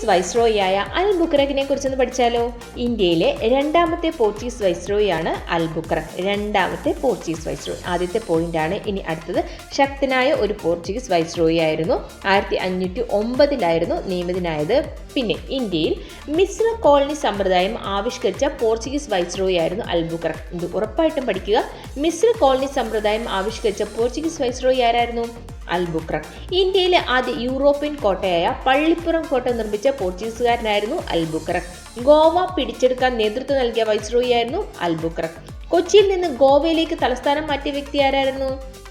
Portuguese വൈസ്രോയിയായ അൽബുക്കറക്കിനെ കുറിച്ചൊന്ന് പഠിച്ചാലോ. ഇന്ത്യയിലെ രണ്ടാമത്തെ പോർച്ചുഗീസ് വൈസ്രോയിയാണ് അൽബുക്കറക്ക്. രണ്ടാമത്തെ പോർച്ചുഗീസ് വൈസ്രോയി. ആദ്യത്തെ പോയിന്റാണ്. ഇനി അടുത്തത് ശക്തനായ ഒരു പോർച്ചുഗീസ് വൈസ്രോയി ആയിരുന്നു. 1509 നിയമിതനായത്. പിന്നെ ഇന്ത്യയിൽ മിശ്ര കോളനി സമ്പ്രദായം ആവിഷ്കരിച്ച പോർച്ചുഗീസ് വൈസ്രോയി ആയിരുന്നു അൽബുക്കറക്ക്. ഇത് ഉറപ്പായിട്ടും പഠിക്കുക. മിശ്ര കോളനി സമ്പ്രദായം ആവിഷ്കരിച്ച പോർച്ചുഗീസ് വൈസ്രോയി ആരായിരുന്നു? അൽബുക്കറക്ക്. ഇന്ത്യയിലെ ആദ്യ യൂറോപ്യൻ കോട്ടയായ പള്ളിപ്പുറം കോട്ട നിർമ്മിച്ച പോർച്ചുഗീസുകാരനായിരുന്നു അൽബുക്കറക്ക്. ഗോവ പിടിച്ചെടുക്കാൻ നേതൃത്വം നൽകിയ വൈസ്രോയി ആയിരുന്നു അൽബുക്കറക്ക്. കൊച്ചിയിൽ നിന്ന് ഗോവയിലേക്ക് തലസ്ഥാനം മാറ്റിയ വ്യക്തി ആരായിരുന്നു?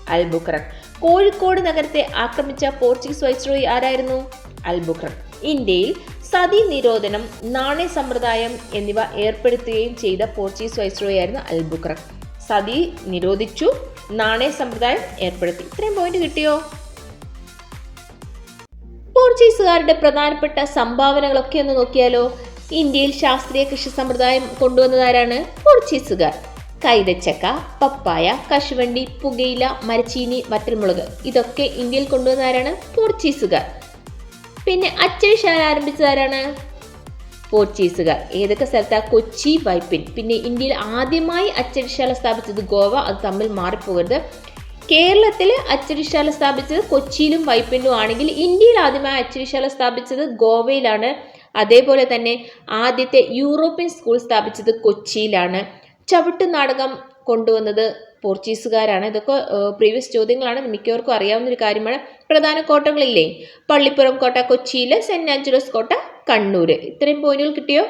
അൽബുക്കറക്ക്. കോഴിക്കോട് നഗരത്തെ ആക്രമിച്ച പോർച്ചുഗീസ് വൈസ്രോയി ആരായിരുന്നു? അൽബുക്കറക്ക്. ഇന്ത്യയിൽ സതി നിരോധനം, നാണയ സമ്പ്രദായം എന്നിവ ഏർപ്പെടുത്തുകയും ചെയ്ത പോർച്ചുഗീസ് വൈസ്രോയി ആയിരുന്നു അൽബുക്കറക്ക്. സതി നിരോധിച്ചു, നാണയ സമ്പ്രദായം ഏർപ്പെടുത്തി. ഇത്രയും പോയിന്റ് കിട്ടിയോ? പോർച്ചുഗീസുകാരുടെ പ്രധാനപ്പെട്ട സംഭാവനകളൊക്കെ ഒന്ന് നോക്കിയാലോ. ഇന്ത്യയിൽ ശാസ്ത്രീയ കൃഷി സമ്പ്രദായം കൊണ്ടുവന്നതാരാണ്? പോർച്ചുഗീസുകാർ. കൈതച്ചക്ക, പപ്പായ, കശുവണ്ടി, പുകയില, മരച്ചീനി, വറ്റൽമുളക് ഇതൊക്കെ ഇന്ത്യയിൽ കൊണ്ടുവന്നതാരാണ്? പോർച്ചുഗീസുകാർ. പിന്നെ അച്ചടിശാല ആരംഭിച്ചതാരാണ്? പോർച്ചുഗീസുകാർ. ഏതൊക്കെ സ്ഥലത്താ? കൊച്ചി, വൈപ്പിൻ. പിന്നെ ഇന്ത്യയിൽ ആദ്യമായി അച്ചടിശാല സ്ഥാപിച്ചത് ഗോവ. അത് തമ്മിൽ മാറിപ്പോകരുത്. കേരളത്തിൽ അച്ചടിശാല സ്ഥാപിച്ചത് കൊച്ചിയിലും വൈപ്പിനിലും ആണെങ്കിൽ ഇന്ത്യയിൽ ആദ്യമായി അച്ചടിശാല സ്ഥാപിച്ചത് ഗോവയിലാണ്. അതേപോലെ തന്നെ ആദ്യത്തെ യൂറോപ്യൻ സ്കൂൾ സ്ഥാപിച്ചത് കൊച്ചിയിലാണ്. ചവിട്ട് നാടകം കൊണ്ടുവന്നത് പോർച്ചുഗീസുകാരാണ്. ഇതൊക്കെ പ്രീവിയസ് ചോദ്യങ്ങളാണ്, മിക്കവർക്കും അറിയാവുന്ന ഒരു കാര്യമാണ്. പ്രധാന കോട്ടകളില്ലേ? പള്ളിപ്പുറം കോട്ട കൊച്ചിയിൽ, സെന്റ് ആഞ്ചലോസ് കോട്ട കണ്ണൂര്. ഇത്രയും പോയിന്റുകൾ കിട്ടിയോ?